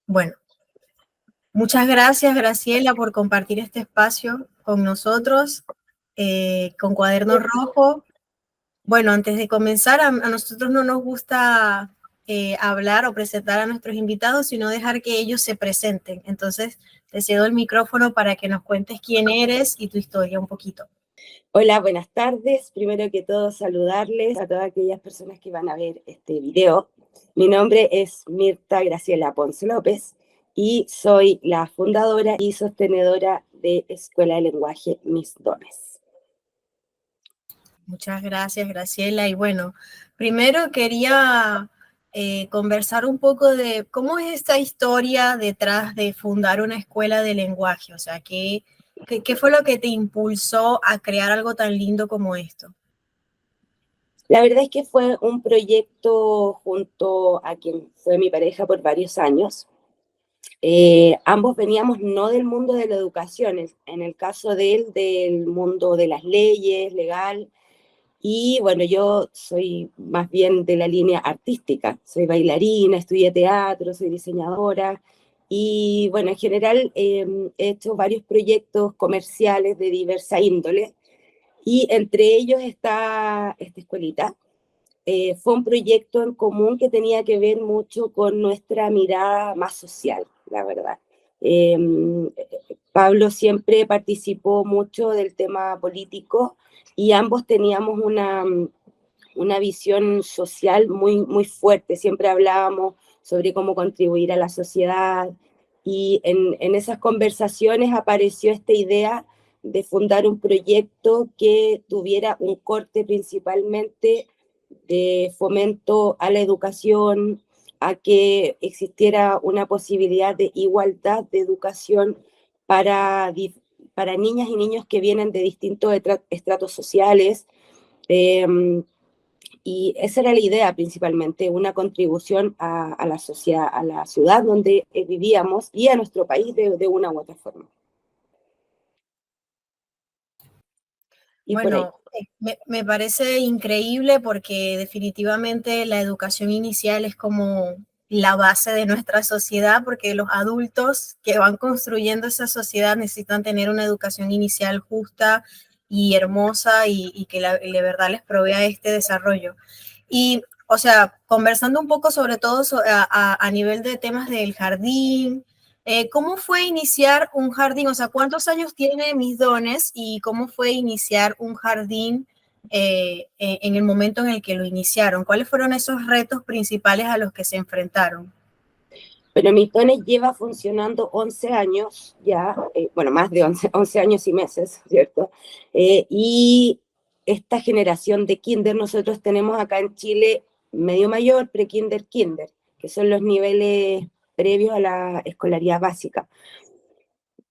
Bueno, muchas gracias, Graciela, por compartir este espacio con nosotros, con Cuaderno Rojo. Bueno, antes de comenzar, a nosotros no nos gusta hablar o presentar a nuestros invitados, sino dejar que ellos se presenten. Entonces, te cedo el micrófono para que nos cuentes quién eres y tu historia un poquito. Hola, buenas tardes. Primero que todo, saludarles a todas aquellas personas que van a ver este video. Mi nombre es Mirta Graciela Ponce López y soy la fundadora y sostenedora de Escuela de Lenguaje Mis Dones. Muchas gracias, Graciela. Y bueno, primero quería conversar un poco de cómo es esta historia detrás de fundar una escuela de lenguaje. O sea, ¿qué fue lo que te impulsó a crear algo tan lindo como esto? La verdad es que fue un proyecto junto a quien fue mi pareja por varios años. Ambos veníamos no del mundo de la educación, en el caso de él, del mundo de las leyes, legal, y bueno, yo soy más bien de la línea artística, soy bailarina, estudié teatro, soy diseñadora, y bueno, en general he hecho varios proyectos comerciales de diversa índole, y entre ellos está esta escuelita. Fue un proyecto en común que tenía que ver mucho con nuestra mirada más social, la verdad. Eh, Pablo siempre participó mucho del tema político y ambos teníamos una visión social muy, muy fuerte. Siempre hablábamos sobre cómo contribuir a la sociedad y en esas conversaciones apareció esta idea de fundar un proyecto que tuviera un corte principalmente de fomento a la educación, a que existiera una posibilidad de igualdad de educación para niñas y niños que vienen de distintos estratos sociales. Eh, y esa era la idea principalmente, una contribución a la sociedad, a la ciudad donde vivíamos y a nuestro país de una u otra forma. Y bueno, me parece increíble porque definitivamente la educación inicial es como la base de nuestra sociedad, porque los adultos que van construyendo esa sociedad necesitan tener una educación inicial justa y hermosa y que de verdad les provea este desarrollo. Y, o sea, conversando un poco sobre todo a nivel de temas del jardín, ¿cómo fue iniciar un jardín? O sea, ¿cuántos años tiene Mis Dones y cómo fue iniciar un jardín en el momento en el que lo iniciaron? ¿Cuáles fueron esos retos principales a los que se enfrentaron? Pero Mis Dones lleva funcionando 11 años ya, bueno, más de 11 años y meses, ¿cierto? Y esta generación de kinder, nosotros tenemos acá en Chile medio mayor, pre-kinder, kinder, que son los niveles previos a la escolaridad básica.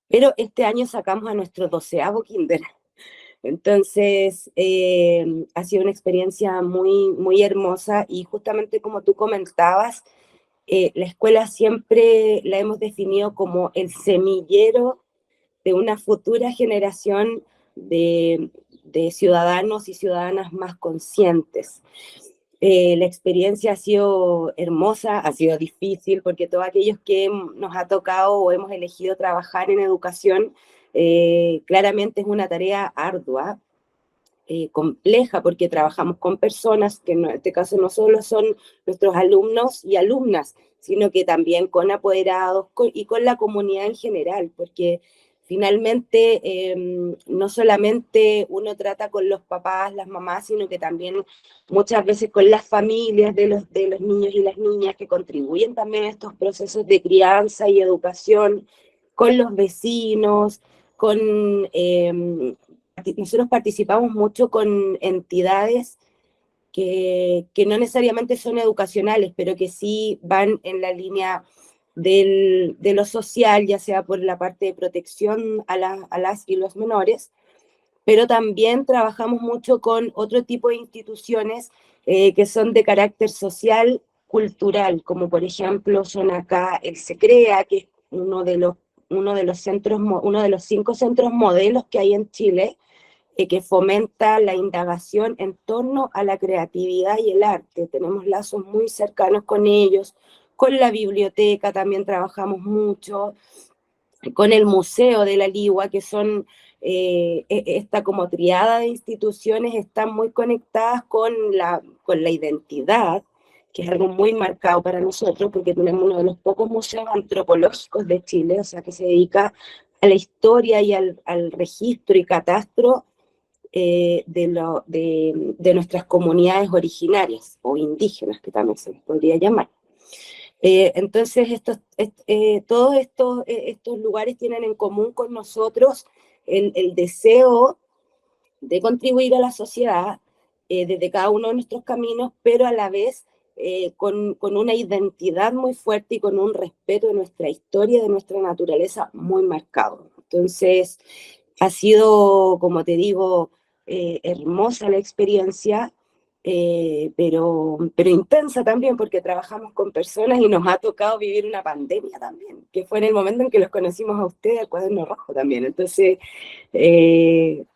Pero este año sacamos a nuestro 12º kinder. Entonces, ha sido una experiencia muy, muy hermosa y justamente como tú comentabas, la escuela siempre la hemos definido como el semillero de una futura generación de ciudadanos y ciudadanas más conscientes. La experiencia ha sido hermosa, ha sido difícil, porque todos aquellos que nos ha tocado o hemos elegido trabajar en educación, claramente es una tarea ardua, compleja, porque trabajamos con personas que en este caso no solo son nuestros alumnos y alumnas, sino que también con apoderados y con la comunidad en general, porque finalmente no solamente uno trata con los papás, las mamás, sino que también muchas veces con las familias de los niños y las niñas que contribuyen también a estos procesos de crianza y educación, con los vecinos, con nosotros participamos mucho con entidades que no necesariamente son educacionales, pero que sí van en la línea de lo social, ya sea por la parte de protección a las y los menores, pero también trabajamos mucho con otro tipo de instituciones que son de carácter social, cultural, como por ejemplo son acá el SECREA, que es uno de los 5 centros modelos que hay en Chile, que fomenta la indagación en torno a la creatividad y el arte. Tenemos lazos muy cercanos con ellos, con la biblioteca también trabajamos mucho, con el Museo de la Ligua, que son esta como triada de instituciones, están muy conectadas con la identidad, que es algo muy marcado para nosotros, porque tenemos uno de los pocos museos antropológicos de Chile, o sea, que se dedica a la historia y al registro y catastro de nuestras comunidades originarias o indígenas, que también se les podría llamar. Entonces, todos estos lugares tienen en común con nosotros el deseo de contribuir a la sociedad desde cada uno de nuestros caminos, pero a la vez con una identidad muy fuerte y con un respeto de nuestra historia y de nuestra naturaleza muy marcado. Entonces, ha sido, como te digo, hermosa la experiencia, pero intensa también, porque trabajamos con personas y nos ha tocado vivir una pandemia también, que fue en el momento en que los conocimos a ustedes, al Cuaderno Rojo también. Entonces,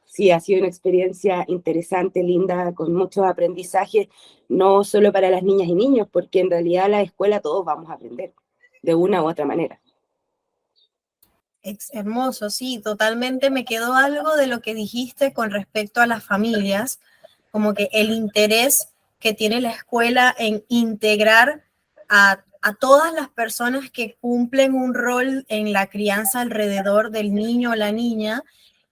sí, ha sido una experiencia interesante, linda, con muchos aprendizajes, no solo para las niñas y niños, porque en realidad en la escuela todos vamos a aprender, de una u otra manera. Hermoso, sí, totalmente me quedó algo de lo que dijiste con respecto a las familias, como que el interés que tiene la escuela en integrar a todas las personas que cumplen un rol en la crianza alrededor del niño o la niña.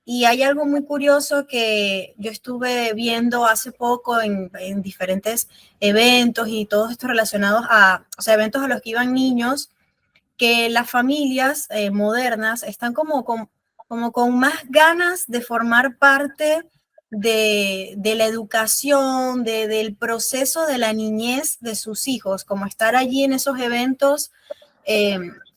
Y hay algo muy curioso que yo estuve viendo hace poco en diferentes eventos y todos estos relacionados a, o sea, eventos a los que iban niños, que las familias modernas están como con más ganas de formar parte de la educación, del proceso de la niñez de sus hijos, como estar allí en esos eventos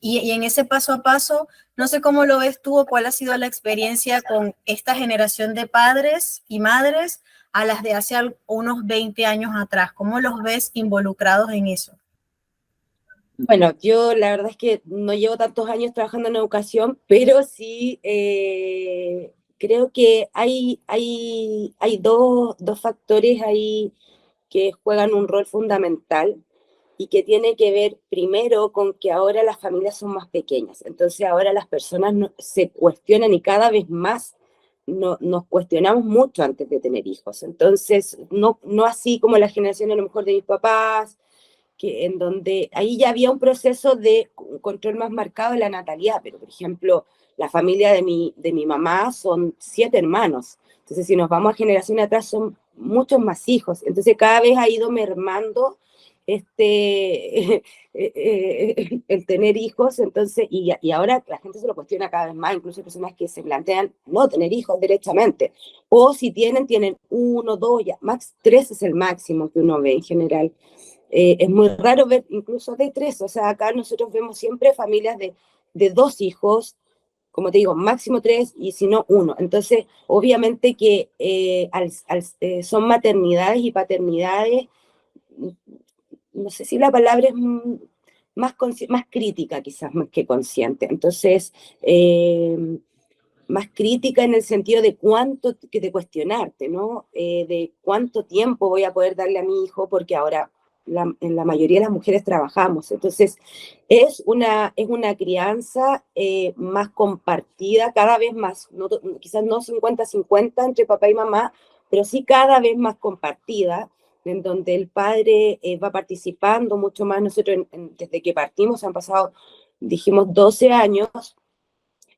y en ese paso a paso. No sé cómo lo ves tú o cuál ha sido la experiencia con esta generación de padres y madres a las de hace unos 20 años atrás. ¿Cómo los ves involucrados en eso? Bueno, yo la verdad es que no llevo tantos años trabajando en educación, pero sí creo que hay dos factores ahí que juegan un rol fundamental y que tiene que ver primero con que ahora las familias son más pequeñas. Entonces ahora las personas se cuestionan y cada vez más nos cuestionamos mucho antes de tener hijos. Entonces, no así como la generación a lo mejor de mis papás, en donde ahí ya había un proceso de control más marcado de la natalidad, pero por ejemplo, la familia de mi mamá son 7 hermanos, entonces si nos vamos a generación atrás son muchos más hijos, entonces cada vez ha ido mermando el tener hijos, entonces, y ahora la gente se lo cuestiona cada vez más, incluso hay personas que se plantean no tener hijos derechamente, o si tienen uno, dos, ya, max 3 es el máximo que uno ve en general. Es muy raro ver incluso de 3, o sea, acá nosotros vemos siempre familias de 2 hijos, como te digo, máximo 3 y si no uno. Entonces, obviamente que son maternidades y paternidades, no sé si la palabra es más crítica quizás, más que consciente. Entonces, más crítica en el sentido de cuánto, que de cuestionarte, ¿no? De cuánto tiempo voy a poder darle a mi hijo, porque ahora en la mayoría de las mujeres trabajamos. Entonces, es una crianza más compartida, cada vez más, no, quizás no 50-50 entre papá y mamá, pero sí cada vez más compartida, en donde el padre va participando mucho más. Nosotros, desde que partimos, han pasado, dijimos, 12 años,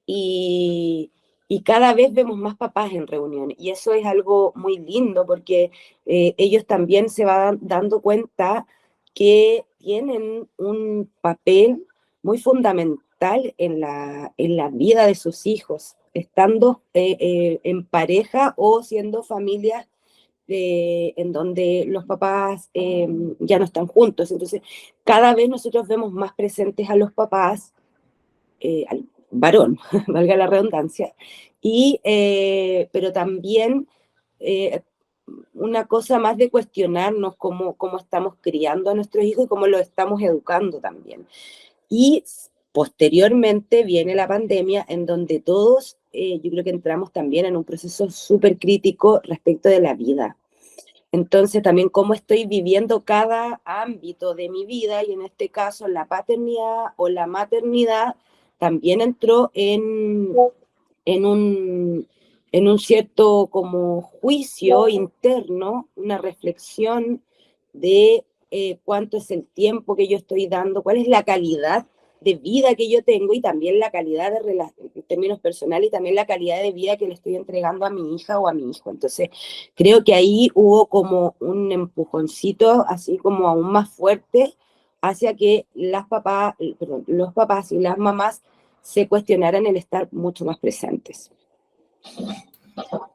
y, y cada vez vemos más papás en reuniones. Y eso es algo muy lindo porque ellos también se van dando cuenta que tienen un papel muy fundamental en la vida de sus hijos, estando en pareja o siendo familias en donde los papás ya no están juntos. Entonces, cada vez nosotros vemos más presentes a los papás, al varón, valga la redundancia, pero también eh, una cosa más de cuestionarnos cómo estamos criando a nuestros hijos y cómo los estamos educando también. Y posteriormente viene la pandemia en donde todos yo creo que entramos también en un proceso súper crítico respecto de la vida. Entonces, también cómo estoy viviendo cada ámbito de mi vida, y en este caso la paternidad o la maternidad, también entró en un, en un cierto como juicio interno, una reflexión de cuánto es el tiempo que yo estoy dando, cuál es la calidad de vida que yo tengo y también la calidad en términos personales y también la calidad de vida que le estoy entregando a mi hija o a mi hijo. Entonces, creo que ahí hubo como un empujoncito, así como aún más fuerte, hacia que los papás y las mamás se cuestionaran el estar mucho más presentes.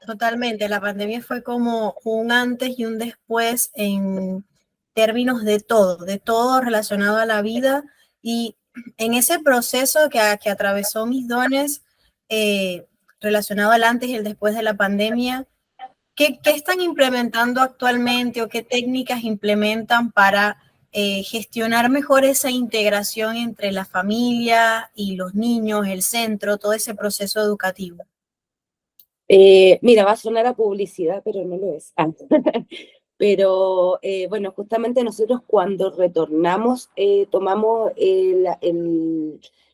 Totalmente, la pandemia fue como un antes y un después en términos de todo relacionado a la vida y en ese proceso que atravesó mis dones relacionado al antes y el después de la pandemia, ¿qué están implementando actualmente o qué técnicas implementan para gestionar mejor esa integración entre la familia y los niños, el centro, todo ese proceso educativo? Mira, va a sonar a publicidad, pero no lo es. Pero bueno, justamente nosotros cuando retornamos tomamos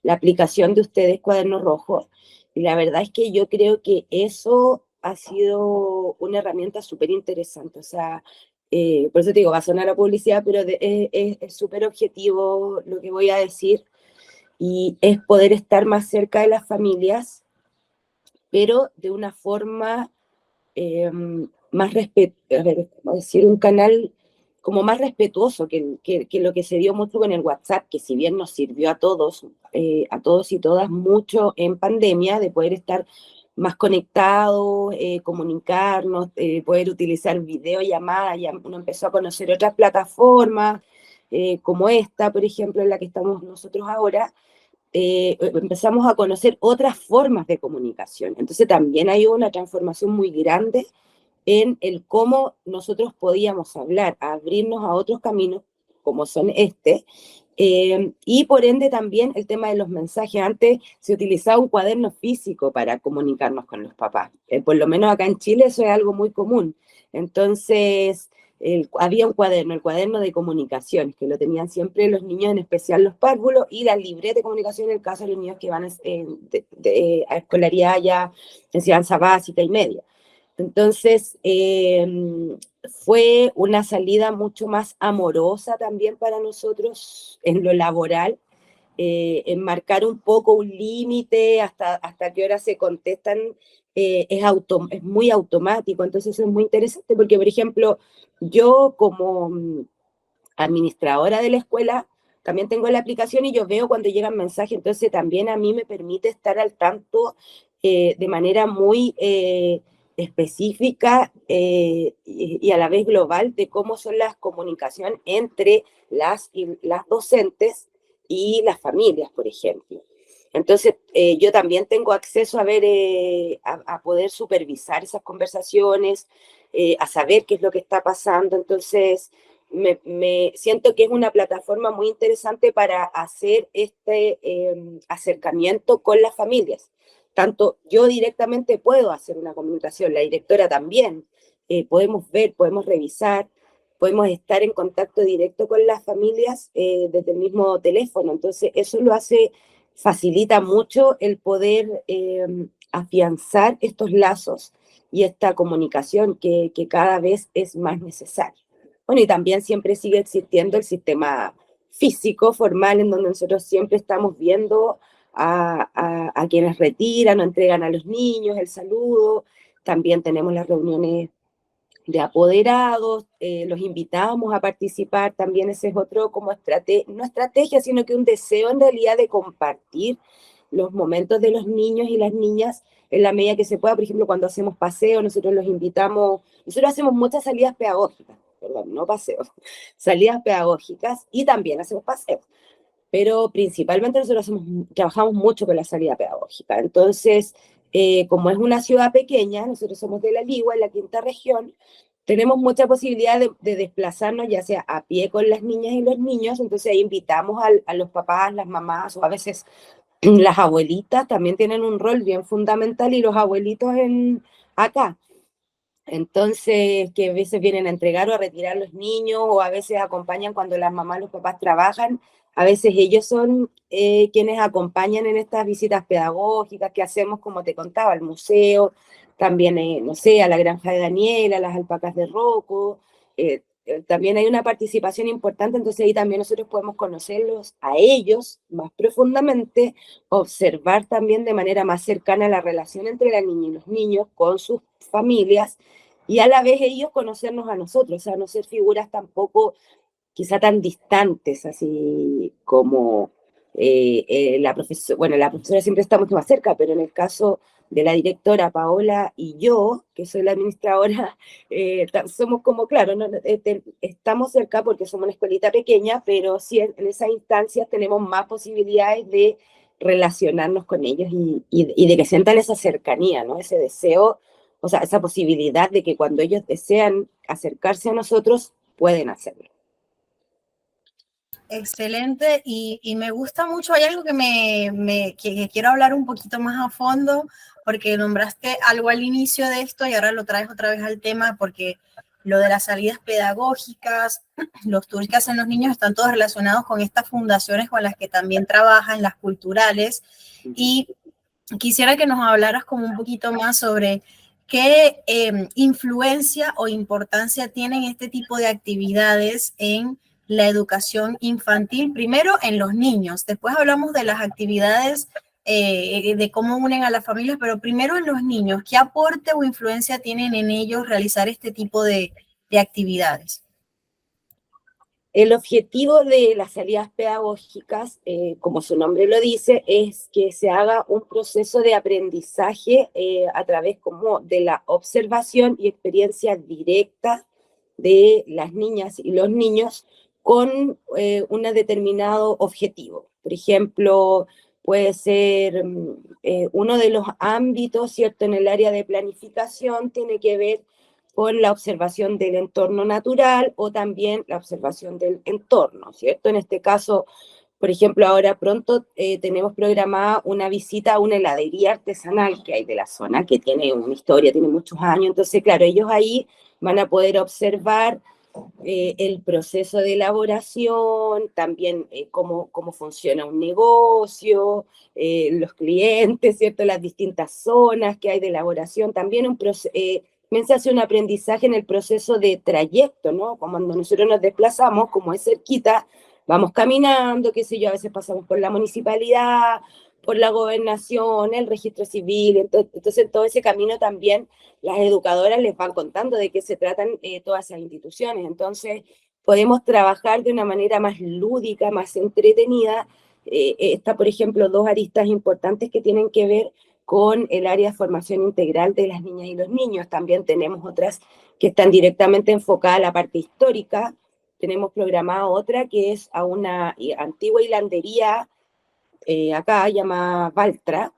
la aplicación de ustedes, Cuaderno Rojo, y la verdad es que yo creo que eso ha sido una herramienta súper interesante. O sea, por eso te digo, va a sonar a publicidad, pero es súper objetivo lo que voy a decir, y es poder estar más cerca de las familias, pero de una forma más a ver, ¿cómo decir? Un canal como más respetuoso que lo que se dio mucho con el WhatsApp, que si bien nos sirvió a todos y todas mucho en pandemia, de poder estar más conectados, comunicarnos, poder utilizar videollamadas, ya uno empezó a conocer otras plataformas, como esta, por ejemplo, en la que estamos nosotros ahora, empezamos a conocer otras formas de comunicación. Entonces también hay una transformación muy grande en el cómo nosotros podíamos hablar, abrirnos a otros caminos como son y por ende también el tema de los mensajes. Antes se utilizaba un cuaderno físico para comunicarnos con los papás, por lo menos acá en Chile eso es algo muy común. Entonces había un cuaderno, el cuaderno de comunicación, que lo tenían siempre los niños, en especial los párvulos, y la libreta de comunicación en el caso de los niños que van a escolaridad ya, enseñanza básica y media. Entonces, fue una salida mucho más amorosa también para nosotros en lo laboral, en marcar un poco un límite, hasta qué hora se contestan, es muy automático. Entonces, eso es muy interesante porque, por ejemplo, yo como administradora de la escuela, también tengo la aplicación y yo veo cuando llegan mensajes, entonces también a mí me permite estar al tanto de manera muy específica y a la vez global de cómo son las comunicaciones entre las docentes y las familias, por ejemplo. Entonces, yo también tengo acceso a ver, a poder supervisar esas conversaciones, a saber qué es lo que está pasando. Entonces, me siento que es una plataforma muy interesante para hacer este acercamiento con las familias. Tanto yo directamente puedo hacer una comunicación, la directora también, podemos ver, podemos revisar, podemos estar en contacto directo con las familias desde el mismo teléfono. Entonces, eso facilita mucho el poder afianzar estos lazos y esta comunicación que cada vez es más necesaria. Bueno, y también siempre sigue existiendo el sistema físico, formal, en donde nosotros siempre estamos viendo a quienes retiran o entregan a los niños el saludo. También tenemos las reuniones de apoderados, los invitamos a participar, también ese es otro como no estrategia, sino que un deseo en realidad de compartir los momentos de los niños y las niñas en la medida que se pueda. Por ejemplo, cuando hacemos paseo, nosotros los invitamos, nosotros hacemos muchas salidas pedagógicas, perdón, no paseos, salidas pedagógicas, y también hacemos paseos, pero principalmente nosotros trabajamos mucho con la salida pedagógica. Entonces, como es una ciudad pequeña, nosotros somos de La Ligua, en la quinta región, tenemos mucha posibilidad de desplazarnos, ya sea a pie con las niñas y los niños. Entonces ahí invitamos a los papás, las mamás, o a veces las abuelitas también tienen un rol bien fundamental y los abuelitos acá. Entonces, que a veces vienen a entregar o a retirar los niños, o a veces acompañan cuando las mamás, los papás trabajan. A veces ellos son quienes acompañan en estas visitas pedagógicas que hacemos, como te contaba, al museo, también, no sé, a la granja de Daniela, a las alpacas de Rocco. También hay una participación importante, entonces ahí también nosotros podemos conocerlos a ellos más profundamente, observar también de manera más cercana la relación entre la niña y los niños con sus familias, y a la vez ellos conocernos a nosotros, o sea, no ser figuras tampoco quizá tan distantes, así como la profesora, bueno, la profesora siempre está mucho más cerca, pero en el caso de la directora Paola y yo, que soy la administradora, somos como, claro, no, estamos cerca porque somos una escuelita pequeña, pero sí en esas instancias tenemos más posibilidades de relacionarnos con ellos y de que sientan esa cercanía, ¿no? Ese deseo, o sea, esa posibilidad de que cuando ellos desean acercarse a nosotros, pueden hacerlo. Excelente, y me gusta mucho, hay algo que quiero hablar un poquito más a fondo, porque nombraste algo al inicio de esto y ahora lo traes otra vez al tema, porque lo de las salidas pedagógicas, los tours que hacen los niños están todos relacionados con estas fundaciones con las que también trabajan, las culturales, y quisiera que nos hablaras como un poquito más sobre qué influencia o importancia tienen este tipo de actividades en la educación infantil, primero en los niños, después hablamos de las actividades de cómo unen a las familias, pero primero en los niños, ¿qué aporte o influencia tienen en ellos realizar este tipo de actividades? El objetivo de las salidas pedagógicas, como su nombre lo dice, es que se haga un proceso de aprendizaje a través como de la observación y experiencia directa de las niñas y los niños con un determinado objetivo. Por ejemplo, puede ser uno de los ámbitos, ¿cierto? En el área de planificación tiene que ver con la observación del entorno natural o también la observación del entorno, ¿cierto? En este caso, por ejemplo, ahora pronto tenemos programada una visita a una heladería artesanal que hay de la zona, que tiene una historia, tiene muchos años, entonces, claro, ellos ahí van a poder observar el proceso de elaboración, también cómo funciona un negocio, los clientes, ¿cierto? Las distintas zonas que hay de elaboración, también se hace un aprendizaje en el proceso de trayecto, ¿no? Como cuando nosotros nos desplazamos, como es cerquita, vamos caminando, qué sé yo, a veces pasamos por la municipalidad, por la gobernación, el registro civil, entonces todo ese camino también las educadoras les van contando de qué se tratan todas esas instituciones, entonces podemos trabajar de una manera más lúdica, más entretenida. Está, por ejemplo, dos aristas importantes que tienen que ver con el área de formación integral de las niñas y los niños. También tenemos otras que están directamente enfocadas a la parte histórica. Tenemos programada otra que es a una antigua hilandería acá llamada Valtra,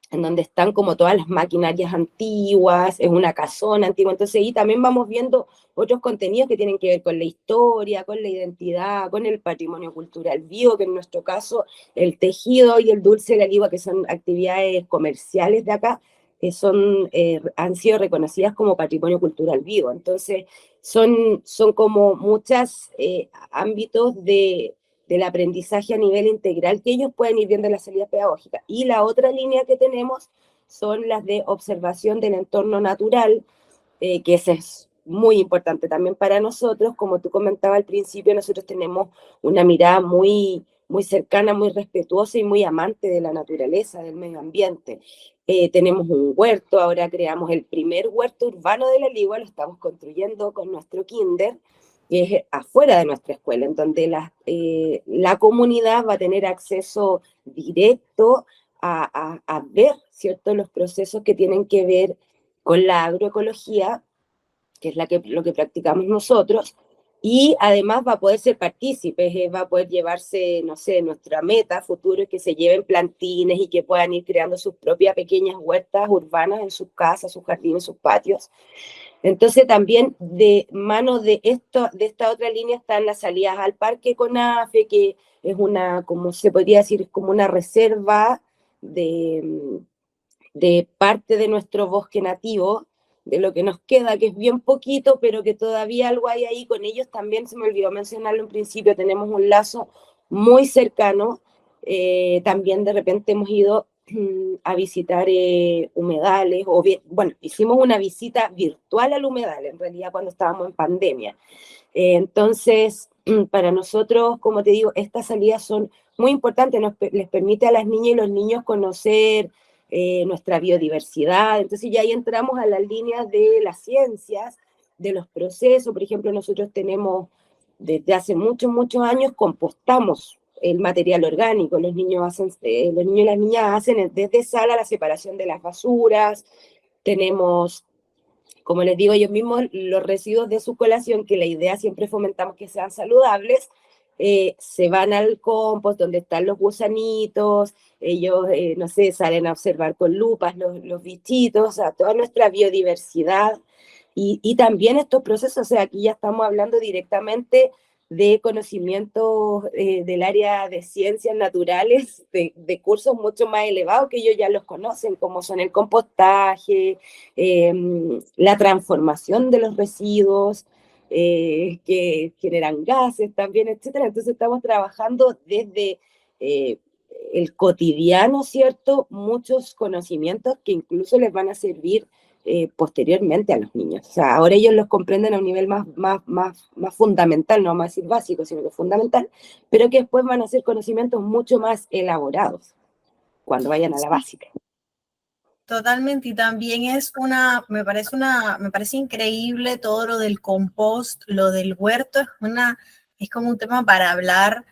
en donde están como todas las maquinarias antiguas, es una casona antigua, entonces ahí también vamos viendo otros contenidos que tienen que ver con la historia, con la identidad, con el patrimonio cultural vivo, que en nuestro caso el tejido y el dulce de la ligua, que son actividades comerciales de acá, han sido reconocidas como patrimonio cultural vivo, entonces son como muchos ámbitos del aprendizaje a nivel integral que ellos pueden ir viendo en las salidas pedagógicas. Y la otra línea que tenemos son las de observación del entorno natural, que ese es muy importante también para nosotros. Como tú comentabas al principio, nosotros tenemos una mirada muy cercana, muy respetuosa y muy amante de la naturaleza, del medio ambiente. Tenemos un huerto, ahora creamos el primer huerto urbano de la Ligua, lo estamos construyendo con nuestro kinder, que es afuera de nuestra escuela, en donde la comunidad va a tener acceso directo a ver, ¿cierto?, los procesos que tienen que ver con la agroecología, que es lo que practicamos nosotros, y además va a poder ser partícipe, va a poder llevarse, no sé, nuestra meta futuro es que se lleven plantines y que puedan ir creando sus propias pequeñas huertas urbanas en sus casas, sus jardines, sus patios. Entonces también de mano de esta otra línea están las salidas al parque CONAFE, que es una, como se podría decir, es como una reserva de parte de nuestro bosque nativo, de lo que nos queda, que es bien poquito, pero que todavía algo hay ahí con ellos. También se me olvidó mencionarlo en principio, tenemos un lazo muy cercano. También de repente hemos ido a visitar humedales, o bien, bueno, hicimos una visita virtual al humedal, en realidad cuando estábamos en pandemia. Entonces, para nosotros, como te digo, estas salidas son muy importantes, les permite a las niñas y los niños conocer nuestra biodiversidad. Entonces ya ahí entramos a las líneas de las ciencias, de los procesos. Por ejemplo, nosotros tenemos, desde hace muchos, muchos años, compostamos el material orgánico. Los niños, los niños y las niñas hacen desde sala la separación de las basuras. Tenemos, como les digo, ellos mismos los residuos de su colación, que la idea siempre fomentamos que sean saludables, se van al compost donde están los gusanitos, ellos, no sé, salen a observar con lupas los bichitos, o sea, toda nuestra biodiversidad y también estos procesos, o sea, aquí ya estamos hablando directamente de conocimientos del área de ciencias naturales, de cursos mucho más elevados que ellos ya los conocen, como son el compostaje, la transformación de los residuos, que generan gases también, etcétera. Entonces estamos trabajando desde el cotidiano, ¿cierto? Muchos conocimientos que incluso les van a servir posteriormente a los niños. O sea, ahora ellos los comprenden a un nivel más fundamental, no vamos a decir básico, sino que fundamental, pero que después van a ser conocimientos mucho más elaborados cuando vayan a la básica. Totalmente, y también me parece increíble todo lo del compost, lo del huerto, es como un tema para hablar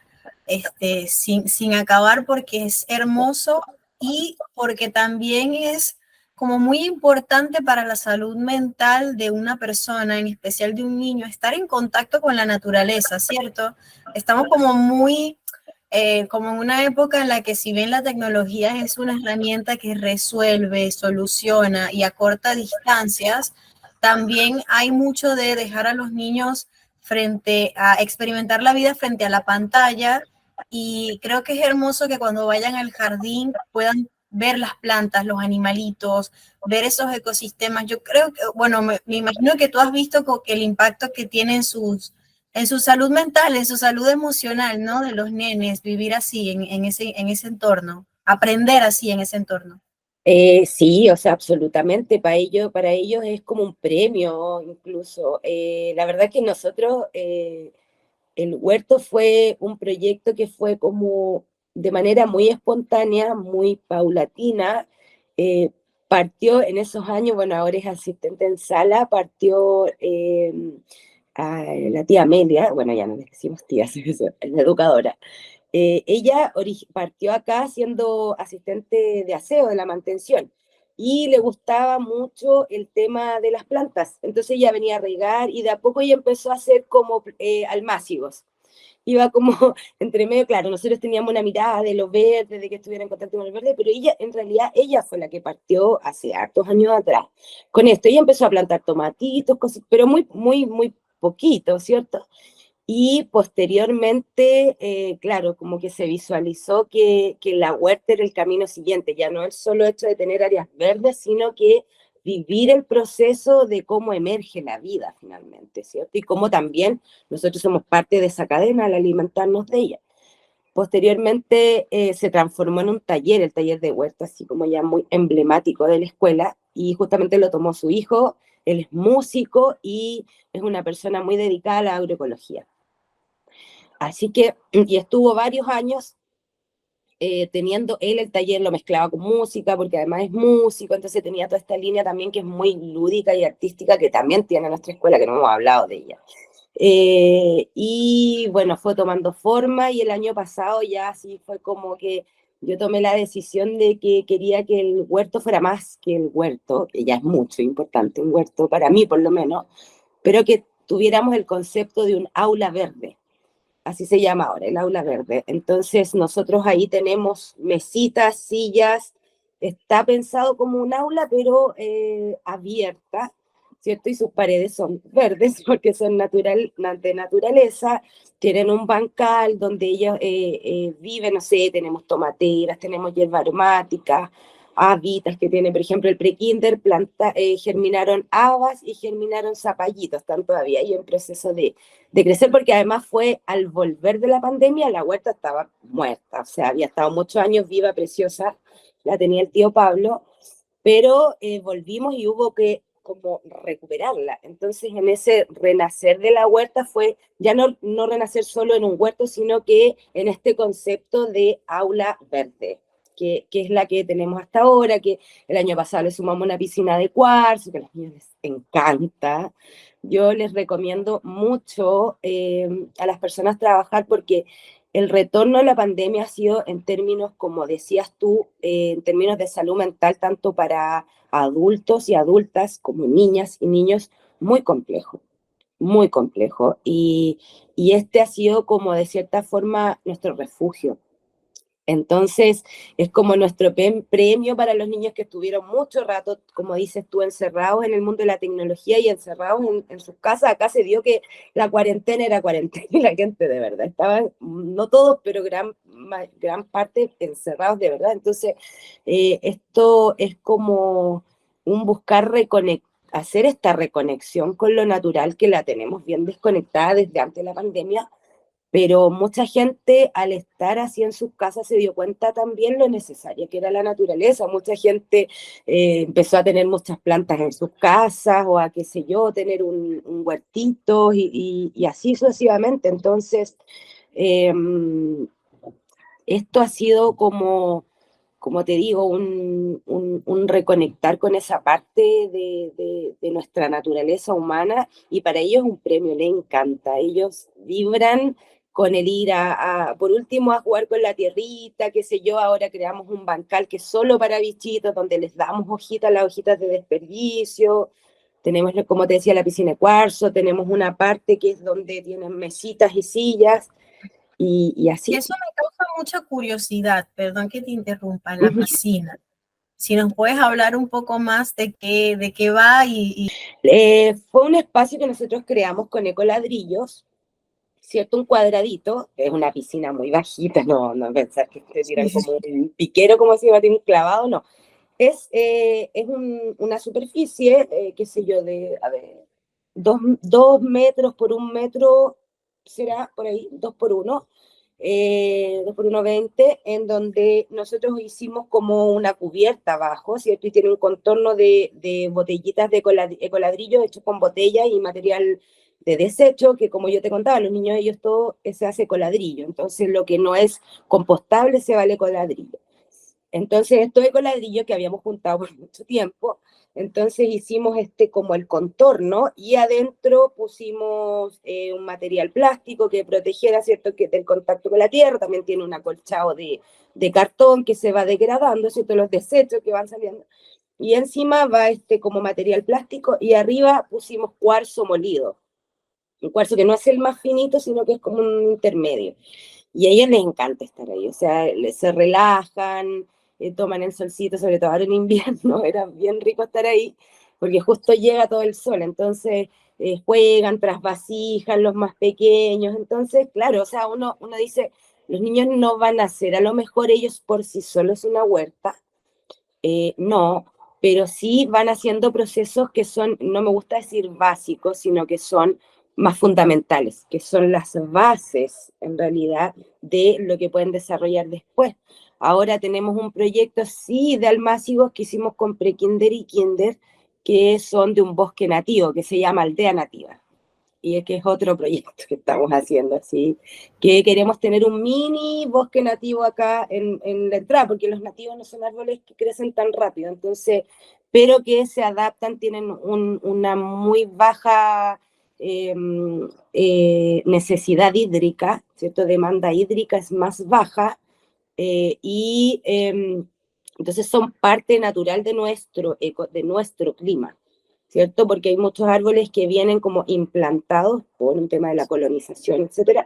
sin acabar porque es hermoso y porque también es como muy importante para la salud mental de una persona, en especial de un niño, estar en contacto con la naturaleza, ¿cierto? Estamos como en una época en la que si bien la tecnología es una herramienta que resuelve, soluciona y acorta distancias, también hay mucho de dejar a los niños frente a experimentar la vida frente a la pantalla y creo que es hermoso que cuando vayan al jardín puedan ver las plantas, los animalitos, ver esos ecosistemas. Yo creo que, bueno, me imagino que tú has visto que el impacto que tienen en su salud mental, en su salud emocional, ¿no? De los nenes, vivir así en ese entorno, aprender así en ese entorno. Sí, o sea, absolutamente. Para ellos es como un premio, incluso. La verdad que nosotros, el huerto fue un proyecto que fue como de manera muy espontánea, muy paulatina. eh, Partió en esos años, bueno, ahora es asistente en sala, partió a la tía Amelia, bueno, ya no le decimos tía, es la educadora. Ella partió acá siendo asistente de aseo, de la mantención, y le gustaba mucho el tema de las plantas. Entonces ella venía a regar y de a poco ella empezó a hacer como almácigos. Iba como entre medio, claro, nosotros teníamos una mirada de lo verde, de que estuviera en contacto con el verde, pero ella, en realidad, ella fue la que partió hace hartos años atrás con esto. Ella empezó a plantar tomatitos, cosas, pero muy, muy, muy poquito, ¿cierto? Y posteriormente, claro, como que se visualizó que la huerta era el camino siguiente, ya no el solo hecho de tener áreas verdes, sino que vivir el proceso de cómo emerge la vida finalmente, ¿cierto? Y cómo también nosotros somos parte de esa cadena al alimentarnos de ella. Posteriormente se transformó en un taller, el taller de huerta, así como ya muy emblemático de la escuela, y justamente lo tomó su hijo, él es músico y es una persona muy dedicada a la agroecología. Así que, y estuvo varios años teniendo él el taller, lo mezclaba con música, porque además es músico, entonces tenía toda esta línea también que es muy lúdica y artística, que también tiene nuestra escuela, que no hemos hablado de ella. Y bueno, fue tomando forma y el año pasado ya así fue como que yo tomé la decisión de que quería que el huerto fuera más que el huerto, que ya es mucho importante un huerto, para mí por lo menos, pero que tuviéramos el concepto de un aula verde. Así se llama ahora, el aula verde. Entonces nosotros ahí tenemos mesitas, sillas, está pensado como un aula, pero abierta, ¿cierto? Y sus paredes son verdes porque son de naturaleza, tienen un bancal donde ellos viven, no sé, tenemos tomateras, tenemos hierba aromática, habitas que tiene, por ejemplo, el prekinder, germinaron habas y germinaron zapallitos, están todavía ahí en proceso de crecer, porque además fue al volver de la pandemia, la huerta estaba muerta, o sea, había estado muchos años viva, preciosa, la tenía el tío Pablo, pero volvimos y hubo que como recuperarla. Entonces, en ese renacer de la huerta fue ya no renacer solo en un huerto, sino que en este concepto de aula verde, que es la que tenemos hasta ahora, que el año pasado le sumamos una piscina de cuarzo, que a los niños les encanta. Yo les recomiendo mucho a las personas trabajar porque el retorno a la pandemia ha sido en términos, como decías tú, en términos de salud mental, tanto para adultos y adultas como niñas y niños, muy complejo, muy complejo. Y este ha sido como de cierta forma nuestro refugio. Entonces, es como nuestro premio para los niños que estuvieron mucho rato, como dices tú, encerrados en el mundo de la tecnología y encerrados en sus casas. Acá se dio que la cuarentena era cuarentena y la gente de verdad estaba, no todos, pero gran parte encerrados de verdad. Entonces, esto es como un buscar hacer esta reconexión con lo natural que la tenemos bien desconectada desde antes de la pandemia, pero mucha gente al estar así en sus casas se dio cuenta también lo necesaria que era la naturaleza. Mucha gente empezó a tener muchas plantas en sus casas o a, qué sé yo, tener un huertito y así sucesivamente. Entonces, eh, esto ha sido como te digo, un reconectar con esa parte de nuestra naturaleza humana y para ellos es un premio, les encanta. Ellos vibran con el ir por último, a jugar con la tierrita, qué sé yo, ahora creamos un bancal que es solo para bichitos, donde les damos hojitas, las hojitas de desperdicio. Tenemos, como te decía, la piscina de cuarzo, tenemos una parte que es donde tienen mesitas y sillas, y Y así. eso me causa mucha curiosidad, perdón que te interrumpa, la piscina. Si nos puedes hablar un poco más de qué va Fue un espacio que nosotros creamos con ecoladrillos, ¿cierto? Un cuadradito, que es una piscina muy bajita, no pensar que te tiran como un piquero, como si iba a tener un clavado, no. Es una superficie, qué sé yo, de, a ver, 2 metros por 1 metro, será por ahí, 2 por 1, 2 por 1,20, en donde nosotros hicimos como una cubierta abajo, ¿cierto? Y tiene un contorno de botellitas de ecoladrillo hechos con botellas y material de desecho, que como yo te contaba, los niños ellos todo se hace coladrillo, entonces lo que no es compostable se vale coladrillo. Entonces, esto de coladrillo que habíamos juntado por mucho tiempo, entonces hicimos como el contorno y adentro pusimos un material plástico que protegiera, ¿cierto?, que del contacto con la tierra, también tiene un acolchado de cartón que se va degradando, ¿cierto?, los desechos que van saliendo. Y encima va como material plástico y arriba pusimos cuarzo molido, un cuarzo que no es el más finito, sino que es como un intermedio. Y a ellos les encanta estar ahí, o sea, se relajan, toman el solcito, sobre todo ahora en invierno, era bien rico estar ahí, porque justo llega todo el sol, entonces juegan, trasvasijan los más pequeños, entonces, claro, o sea, uno dice, los niños no van a hacer, a lo mejor ellos por sí solos una huerta, no, pero sí van haciendo procesos que son, no me gusta decir básicos, sino que son más fundamentales, que son las bases en realidad de lo que pueden desarrollar después. Ahora tenemos un proyecto, sí, de almácigos que hicimos con prekinder y kinder, que son de un bosque nativo, que se llama Aldea Nativa y es que es otro proyecto que estamos haciendo, así que queremos tener un mini bosque nativo acá en la entrada, porque los nativos no son árboles que crecen tan rápido, entonces, pero que se adaptan, tienen una muy baja necesidad hídrica, ¿cierto? Demanda hídrica es más baja, y entonces son parte natural de nuestro clima. ¿cierto? Porque hay muchos árboles que vienen como implantados por un tema de la colonización, etcétera,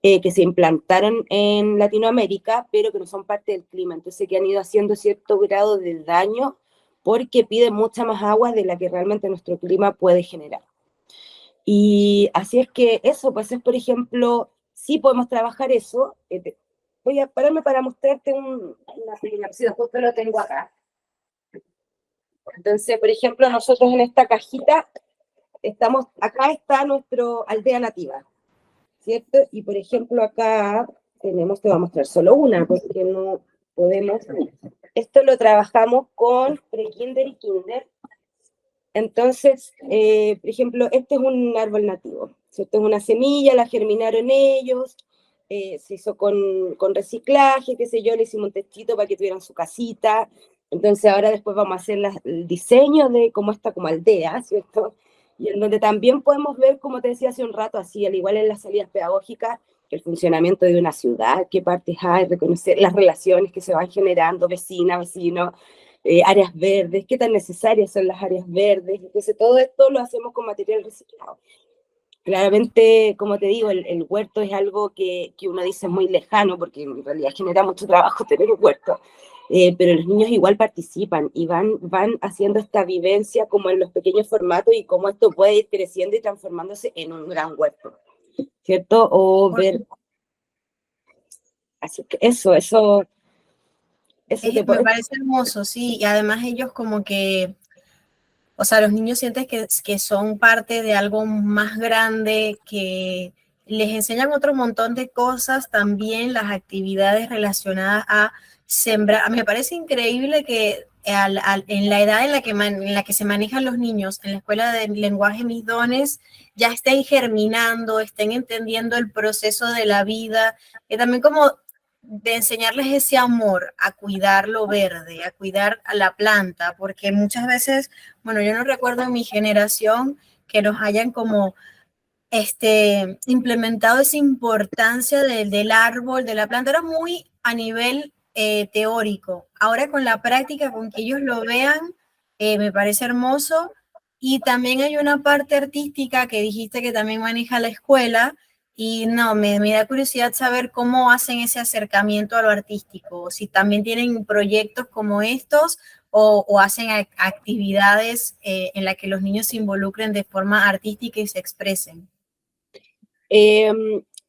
que se implantaron en Latinoamérica, pero que no son parte del clima, entonces que han ido haciendo cierto grado de daño porque piden mucha más agua de la que realmente nuestro clima puede generar. Y así es que eso, pues es, por ejemplo, sí podemos trabajar eso. Voy a pararme para mostrarte una pequeña cosita, justo lo tengo acá. Entonces, por ejemplo, nosotros en esta cajita acá está nuestro aldea nativa, ¿cierto? Y por ejemplo, acá te voy a mostrar solo una, porque no podemos. Esto lo trabajamos con pre-kinder y kinder. Entonces, por ejemplo, este es un árbol nativo, ¿cierto? Es una semilla, la germinaron ellos, se hizo con reciclaje, qué sé yo, le hicimos un techito para que tuvieran su casita. Entonces ahora después vamos a hacer el diseño de cómo está como aldea, ¿cierto? Y en donde también podemos ver, como te decía hace un rato, así, al igual en las salidas pedagógicas, el funcionamiento de una ciudad, qué partes hay, reconocer las relaciones que se van generando, vecina, vecino, áreas verdes, qué tan necesarias son las áreas verdes. Entonces, todo esto lo hacemos con material reciclado. Claramente, como te digo, el huerto es algo que uno dice muy lejano, porque en realidad genera mucho trabajo tener un huerto, pero los niños igual participan y van haciendo esta vivencia como en los pequeños formatos y cómo esto puede ir creciendo y transformándose en un gran huerto, ¿cierto? O ver, así que eso te Me puede... parece hermoso, sí, y además ellos como que, o sea, los niños sienten que son parte de algo más grande, que les enseñan otro montón de cosas, también las actividades relacionadas a sembrar. Me parece increíble que en la edad en la que se manejan los niños en la escuela de lenguaje Mis Dones, ya estén germinando, estén entendiendo el proceso de la vida, que también como de enseñarles ese amor a cuidar lo verde, a cuidar a la planta, porque muchas veces, bueno, yo no recuerdo en mi generación que nos hayan como implementado esa importancia del árbol, de la planta, era muy a nivel teórico. Ahora con la práctica, con que ellos lo vean, me parece hermoso. Y también hay una parte artística que dijiste que también maneja la escuela, y no, me da curiosidad saber cómo hacen ese acercamiento a lo artístico, si también tienen proyectos como estos o hacen actividades en las que los niños se involucren de forma artística y se expresen. Eh,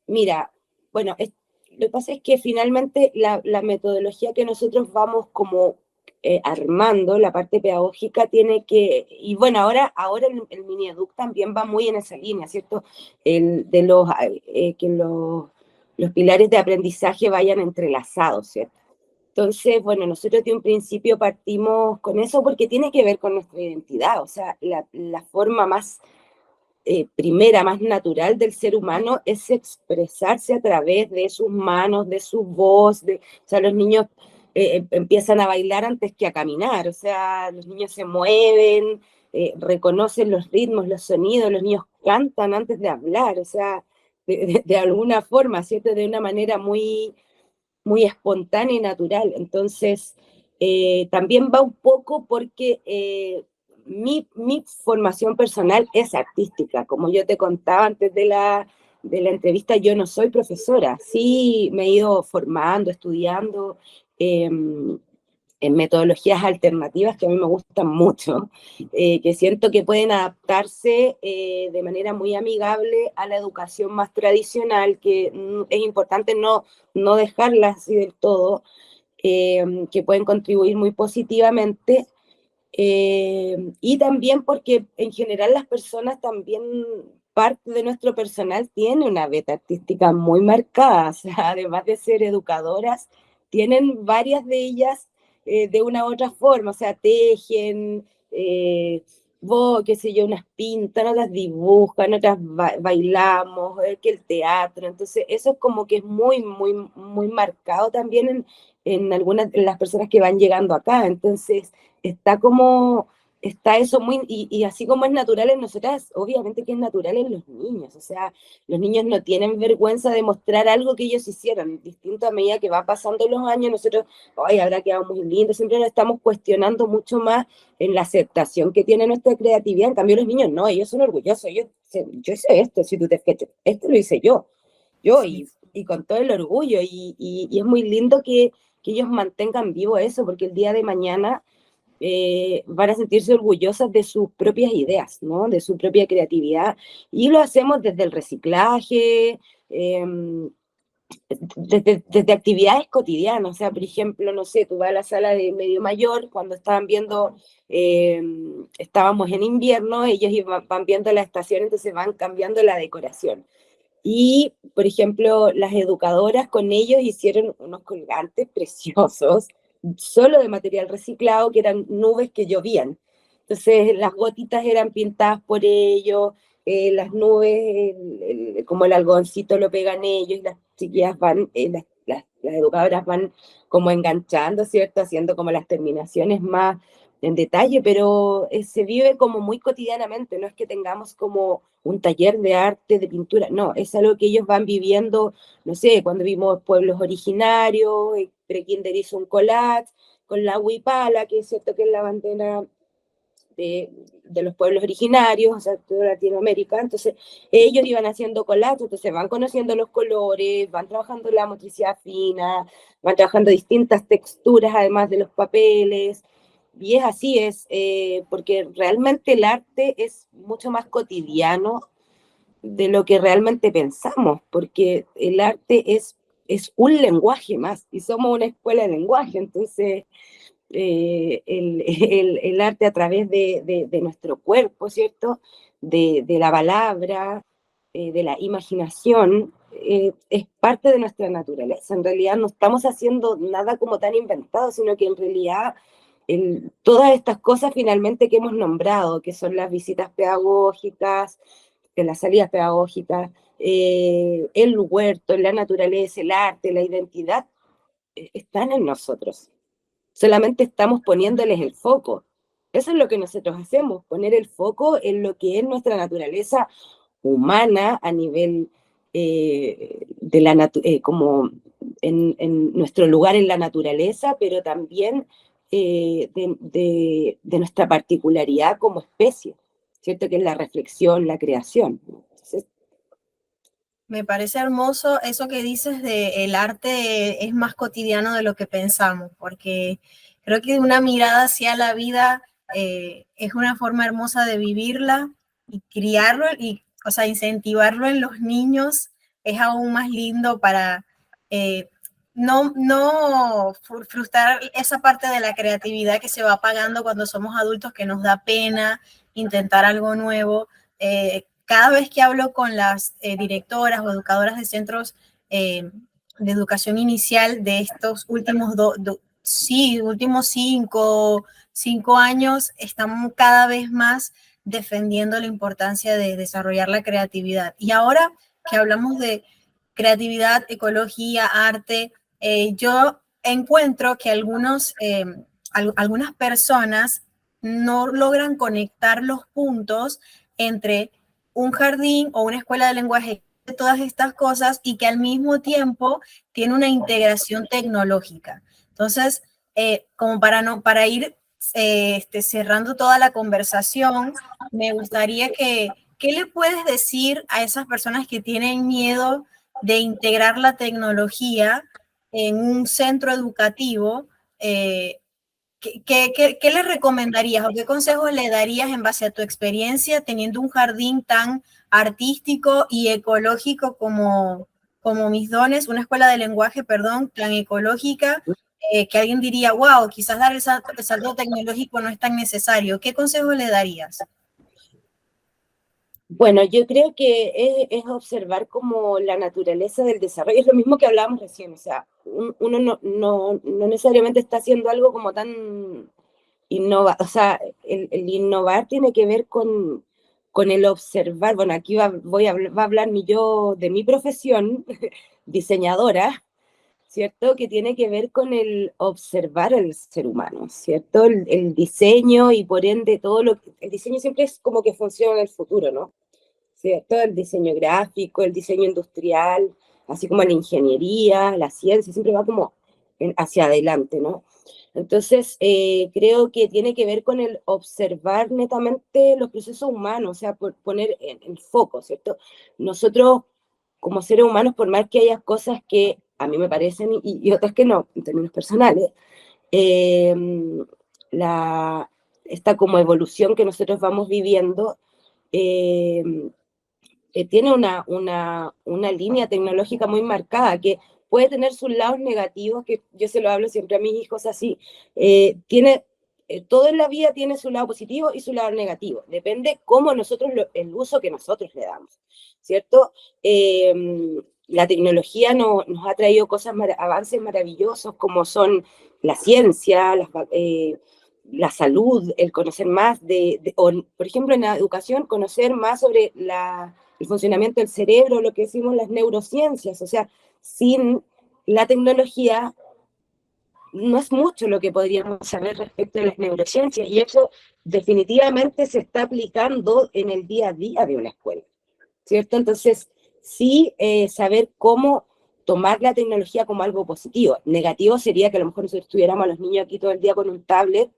Mira, bueno, lo que pasa es que finalmente la metodología que nosotros vamos como armando, la parte pedagógica, tiene que, y bueno, ahora el mini educ también va muy en esa línea, ¿cierto? De que los pilares de aprendizaje vayan entrelazados, ¿cierto? Entonces, bueno, nosotros de un principio partimos con eso porque tiene que ver con nuestra identidad, o sea, la forma más primera, más natural del ser humano es expresarse a través de sus manos, de su voz, o sea, los niños empiezan a bailar antes que a caminar, o sea, los niños se mueven, reconocen los ritmos, los sonidos, los niños cantan antes de hablar, o sea, de alguna forma, ¿cierto? De una manera muy espontánea y natural. Entonces, también va un poco porque mi formación personal es artística. Como yo te contaba antes de la entrevista, yo no soy profesora. Sí me he ido formando, estudiando en metodologías alternativas que a mí me gustan mucho, que siento que pueden adaptarse de manera muy amigable a la educación más tradicional, que es importante no dejarla así del todo, que pueden contribuir muy positivamente, y también porque en general las personas también, parte de nuestro personal tiene una beta artística muy marcada, o sea, además de ser educadoras, tienen varias de ellas de una u otra forma, o sea, tejen, qué sé yo, unas pintan, otras dibujan, otras bailamos, que el teatro, entonces eso es como que es muy marcado también en algunas de las personas que van llegando acá, entonces está como está eso muy, y así como es natural en nosotras, obviamente que es natural en los niños, o sea, los niños no tienen vergüenza de mostrar algo que ellos hicieron, distinto a medida que va pasando los años, nosotros, ay, habrá quedado muy lindo, siempre nos estamos cuestionando mucho más en la aceptación que tiene nuestra creatividad, en cambio los niños no, ellos son orgullosos, yo hice esto, si tú te fijas, esto lo hice yo, Sí. y con todo el orgullo, y es muy lindo que ellos mantengan vivo eso, porque el día de mañana van a sentirse orgullosas de sus propias ideas, ¿no? De su propia creatividad. Y lo hacemos desde el reciclaje, desde actividades cotidianas. O sea, por ejemplo, no sé, tú vas a la sala de medio mayor, cuando estaban viendo, eh, estábamos en invierno, ellos van viendo la estación, entonces van cambiando la decoración. Y, por ejemplo, las educadoras con ellos hicieron unos colgantes preciosos, solo de material reciclado, que eran nubes que llovían. Entonces, las gotitas eran pintadas por ellos, las nubes, como el algodoncito lo pegan ellos, y las chiquillas van, las educadoras van como enganchando, ¿cierto? Haciendo como las terminaciones más en detalle, pero se vive como muy cotidianamente, no es que tengamos como un taller de arte, de pintura, no, es algo que ellos van viviendo, no sé, cuando vimos pueblos originarios, Prekinder hizo un collage con la huipala, que es cierto que es la bandera de los pueblos originarios, o sea, toda Latinoamérica, entonces ellos iban haciendo collages, entonces van conociendo los colores, van trabajando la motricidad fina, van trabajando distintas texturas además de los papeles, y es así, porque realmente el arte es mucho más cotidiano de lo que realmente pensamos, porque el arte es un lenguaje más, y somos una escuela de lenguaje, entonces el arte a través de nuestro cuerpo, ¿cierto? De la palabra, de la imaginación, es parte de nuestra naturaleza. En realidad no estamos haciendo nada como tan inventado, sino que en realidad todas estas cosas finalmente que hemos nombrado, que son las visitas pedagógicas, las salidas pedagógicas, el huerto, la naturaleza, el arte, la identidad, están en nosotros. Solamente estamos poniéndoles el foco. Eso es lo que nosotros hacemos, poner el foco en lo que es nuestra naturaleza humana a nivel de como en nuestro lugar en la naturaleza, pero también de nuestra particularidad como especie, ¿cierto? Que es la reflexión, la creación. Entonces, Me parece hermoso eso que dices de el arte es más cotidiano de lo que pensamos, porque creo que una mirada hacia la vida es una forma hermosa de vivirla y criarlo y, o sea, incentivarlo en los niños es aún más lindo para no frustrar esa parte de la creatividad que se va apagando cuando somos adultos, que nos da pena intentar algo nuevo. Cada vez que hablo con las directoras o educadoras de centros de educación inicial de estos últimos últimos cinco años, están cada vez más defendiendo la importancia de desarrollar la creatividad. Y ahora que hablamos de creatividad, ecología, arte, yo encuentro que algunas personas no logran conectar los puntos entre un jardín o una escuela de lenguaje, de todas estas cosas y que al mismo tiempo tiene una integración tecnológica. Entonces, como para ir cerrando toda la conversación, me gustaría ¿qué le puedes decir a esas personas que tienen miedo de integrar la tecnología en un centro educativo? ¿Qué le recomendarías o qué consejos le darías en base a tu experiencia teniendo un jardín tan artístico y ecológico como Mis Dones, una escuela de lenguaje, perdón, tan ecológica, que alguien diría, wow, quizás dar el salto tecnológico no es tan necesario? ¿Qué consejos le darías? bueno, yo creo que es observar como la naturaleza del desarrollo, es lo mismo que hablábamos recién, o sea, uno no necesariamente está haciendo algo como tan o sea, el innovar tiene que ver con el observar, bueno, aquí va a hablar mi yo de mi profesión, diseñadora, ¿cierto? Que tiene que ver con el observar al ser humano, ¿cierto? El diseño y por ende todo lo que... El diseño siempre es como que funciona en el futuro, ¿no? ¿Cierto? El diseño gráfico, el diseño industrial, así como la ingeniería, la ciencia, siempre va como hacia adelante, ¿no? Entonces, creo que tiene que ver con el observar netamente los procesos humanos, o sea, por poner en el foco, ¿cierto? Nosotros, como seres humanos, por más que haya cosas que a mí me parecen y otras que no, en términos personales, eh, la, esta como evolución que nosotros vamos viviendo, eh, tiene una línea tecnológica muy marcada, que puede tener sus lados negativos, que yo se lo hablo siempre a mis hijos así, tiene, todo en la vida tiene su lado positivo y su lado negativo, depende cómo nosotros, el uso que nosotros le damos, ¿cierto? La tecnología nos ha traído cosas, avances maravillosos como son la ciencia, la salud, el conocer más o, por ejemplo, en la educación, conocer más sobre el funcionamiento del cerebro, lo que decimos las neurociencias, o sea, sin la tecnología no es mucho lo que podríamos saber respecto de las neurociencias y eso definitivamente se está aplicando en el día a día de una escuela, ¿cierto? Entonces, sí saber cómo tomar la tecnología como algo positivo. Negativo sería que a lo mejor nosotros estuviéramos a los niños aquí todo el día con un tablet,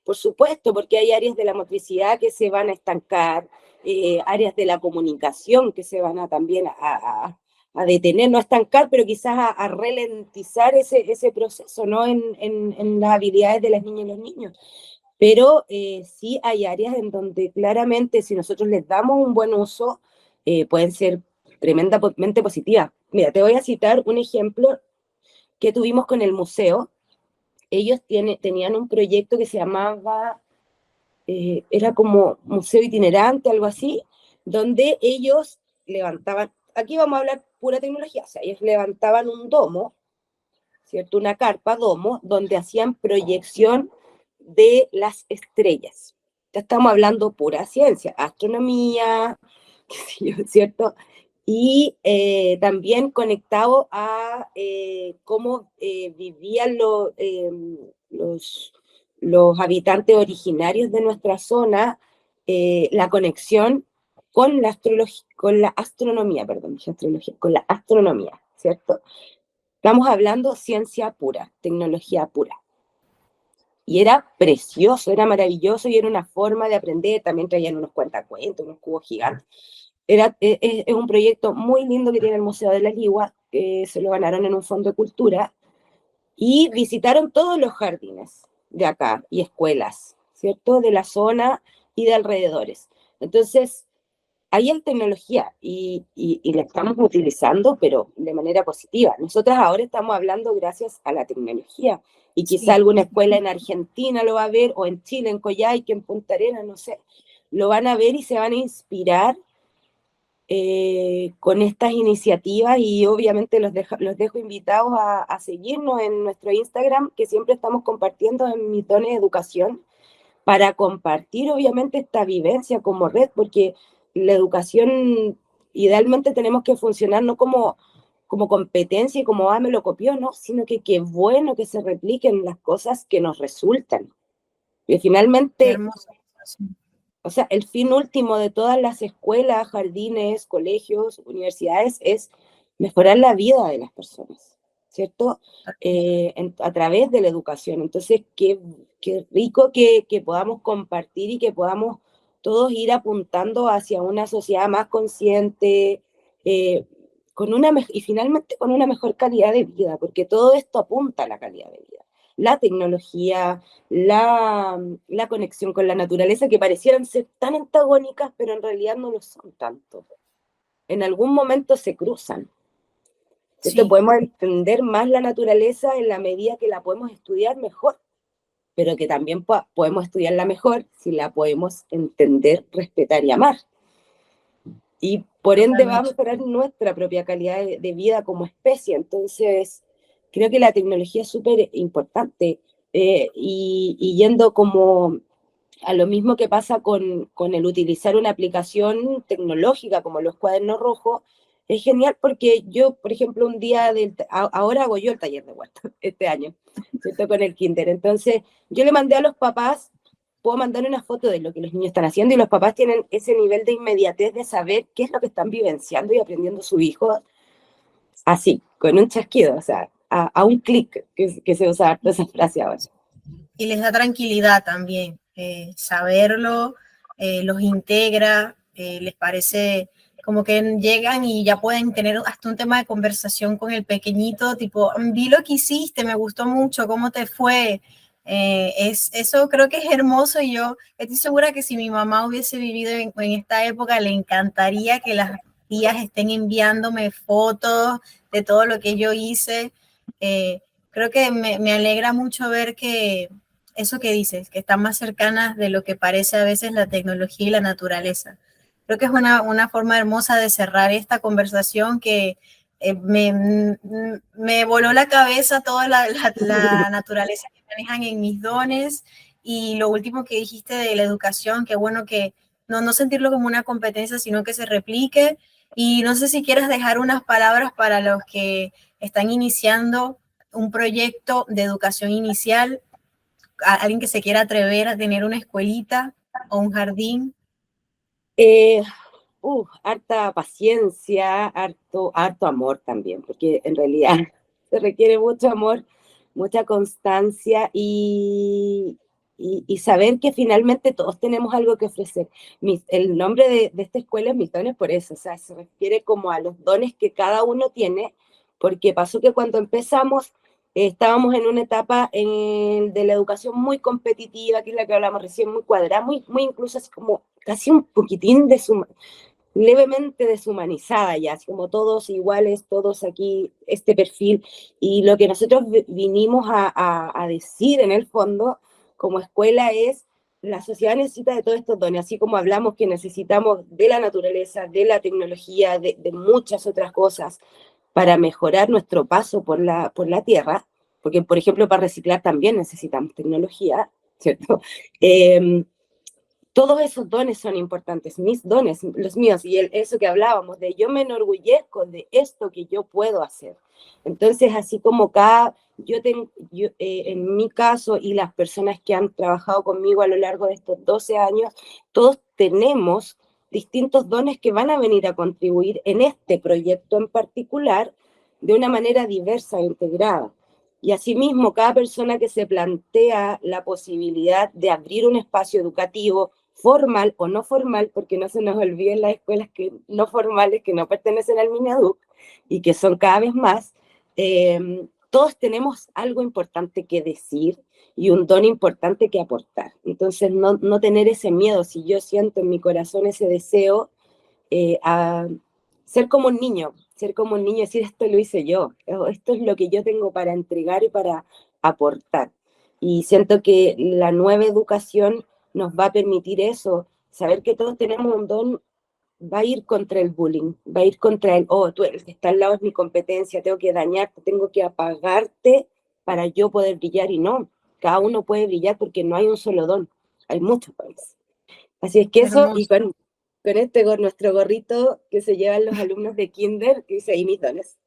por supuesto, porque hay áreas de la motricidad que se van a estancar, áreas de la comunicación que se van a también a detener, no a estancar, pero quizás a ralentizar ese proceso, ¿no? En las habilidades de las niñas y los niños. Pero sí hay áreas en donde claramente si nosotros les damos un buen uso, pueden ser tremendamente positivas. Mira, te voy a citar un ejemplo que tuvimos con el museo. Ellos tenían un proyecto que se llamaba, era como museo itinerante, algo así, donde ellos levantaban, aquí vamos a hablar pura tecnología, o sea, ellos levantaban un domo, ¿cierto? Una carpa, domo, donde hacían proyección de las estrellas. Ya estamos hablando pura ciencia, astronomía, ¿cierto? Y también conectado a cómo vivían los habitantes originarios de nuestra zona, la conexión con la astronomía, perdón, astrología, con la astronomía, ¿cierto? Estamos hablando ciencia pura, tecnología pura. Y era precioso, era maravilloso y era una forma de aprender. También traían unos cuentacuentos, unos cubos gigantes. Es un proyecto muy lindo que tiene el Museo de la Ligua, que se lo ganaron en un fondo de cultura, y visitaron todos los jardines de acá y escuelas, ¿cierto? De la zona y de alrededores. Entonces, hay en tecnología y la estamos utilizando, pero de manera positiva. Nosotras ahora estamos hablando gracias a la tecnología y quizá Sí. alguna escuela en Argentina lo va a ver, o en Chile, en Coyhaique, en Punta Arenas, no sé, lo van a ver y se van a inspirar con estas iniciativas y obviamente los dejo invitados a seguirnos en nuestro Instagram, que siempre estamos compartiendo en Mitones Educación, para compartir obviamente esta vivencia como red, porque la educación idealmente tenemos que funcionar no como competencia y como, me lo copió, no, sino que qué bueno que se repliquen las cosas que nos resultan. Y Qué finalmente, hermoso. o sea, el fin último de todas las escuelas, jardines, colegios, universidades es mejorar la vida de las personas, ¿cierto? A través de la educación. Entonces, qué rico que podamos compartir y que podamos todos ir apuntando hacia una sociedad más consciente, y finalmente con una mejor calidad de vida, porque todo esto apunta a la calidad de vida. La tecnología, la conexión con la naturaleza, que parecieran ser tan antagónicas, pero en realidad no lo son tanto. En algún momento se cruzan. Esto Sí, podemos entender más la naturaleza en la medida que la podemos estudiar mejor, pero que también podemos estudiarla mejor si la podemos entender, respetar y amar. Y por ende va a totalmente. mejorar nuestra propia calidad de vida como especie. Entonces, creo que la tecnología es súper importante. Y yendo como a lo mismo que pasa con el utilizar una aplicación tecnológica como los cuadernos rojos, Es genial porque yo, por ejemplo, un día ahora hago yo el taller de huerta este año, ¿cierto? Con el kinder. Entonces, yo le mandé a los papás, puedo mandar una foto de lo que los niños están haciendo y los papás tienen ese nivel de inmediatez de saber qué es lo que están vivenciando y aprendiendo su hijo así, con un chasquido, o sea, a un clic, que se usa harto esa frase ahora. Y les da tranquilidad también, saberlo, los integra, les parece como que llegan y ya pueden tener hasta un tema de conversación con el pequeñito, tipo, vi lo que hiciste, me gustó mucho, ¿cómo te fue? Eso creo que es hermoso y yo estoy segura que si mi mamá hubiese vivido en esta época, le encantaría que las tías estén enviándome fotos de todo lo que yo hice. Creo que me alegra mucho ver que eso que dices, que están más cercanas de lo que parece a veces la tecnología y la naturaleza. Creo que es una forma hermosa de cerrar esta conversación que me voló la cabeza toda la naturaleza que manejan en mis dones y lo último que dijiste de la educación, que bueno que no sentirlo como una competencia, sino que se replique. Y no sé si quieres dejar unas palabras para los que están iniciando un proyecto de educación inicial, alguien que se quiera atrever a tener una escuelita o un jardín. Harta paciencia, harto amor también, porque en realidad se requiere mucho amor, mucha constancia y saber que finalmente todos tenemos algo que ofrecer. El nombre de esta escuela es Mis Dones por eso, o sea, se refiere como a los dones que cada uno tiene, porque pasó que cuando empezamos estábamos en una etapa de la educación muy competitiva, que es la que hablamos recién, muy cuadrada, muy incluso así como casi un poquitín levemente deshumanizada ya, así como todos iguales, todos aquí, este perfil. Y lo que nosotros vinimos a decir en el fondo como escuela es, la sociedad necesita de todos estos dones, así como hablamos que necesitamos de la naturaleza, de la tecnología, de muchas otras cosas para mejorar nuestro paso por la tierra, porque por ejemplo para reciclar también necesitamos tecnología, ¿cierto? Todos esos dones son importantes, mis dones, los míos, y eso que hablábamos, de yo me enorgullezco de esto que yo puedo hacer. Entonces, así como en mi caso y las personas que han trabajado conmigo a lo largo de estos 12 años, todos tenemos distintos dones que van a venir a contribuir en este proyecto en particular de una manera diversa e integrada. Y asimismo, cada persona que se plantea la posibilidad de abrir un espacio educativo, formal o no formal, porque no se nos olviden las escuelas no formales que no pertenecen al MINEDUC y que son cada vez más, todos tenemos algo importante que decir y un don importante que aportar. Entonces, no tener ese miedo, si yo siento en mi corazón ese deseo, a ser como un niño, y decir, esto lo hice yo, esto es lo que yo tengo para entregar y para aportar. Y siento que la nueva educación nos va a permitir eso, saber que todos tenemos un don, va a ir contra el bullying, va a ir contra el que está al lado es mi competencia, tengo que dañarte, tengo que apagarte para yo poder brillar, y no, cada uno puede brillar porque no hay un solo don, hay muchos dones. Así es que eso, y Hermoso. con nuestro gorrito que se llevan los alumnos de kinder, que dice, y mis dones,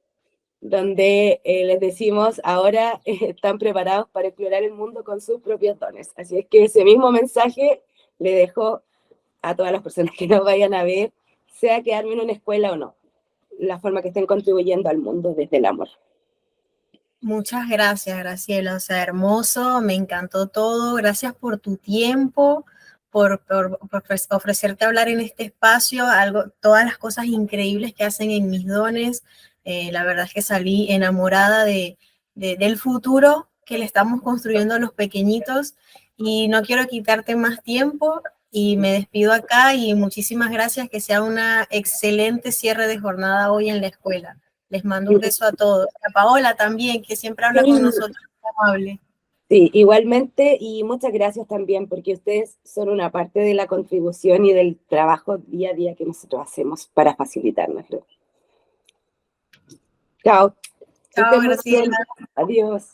donde les decimos, ahora están preparados para explorar el mundo con sus propios dones. Así es que ese mismo mensaje le dejo a todas las personas que nos vayan a ver, sea quedarme en una escuela o no, la forma que estén contribuyendo al mundo desde el amor. Muchas gracias, Graciela. O sea, hermoso, me encantó todo. Gracias por tu tiempo, por ofrecerte hablar en este espacio, todas las cosas increíbles que hacen en Mis Dones. La verdad es que salí enamorada del futuro que le estamos construyendo a los pequeñitos y no quiero quitarte más tiempo y me despido acá y muchísimas gracias, que sea una excelente cierre de jornada hoy en la escuela. Les mando un beso a todos. A Paola también, que siempre habla con nosotros, muy amable. Sí, igualmente, y muchas gracias también, porque ustedes son una parte de la contribución y del trabajo día a día que nosotros hacemos para facilitarnos. Chao. Que Chao, estén muy bien. Graciela. Adiós.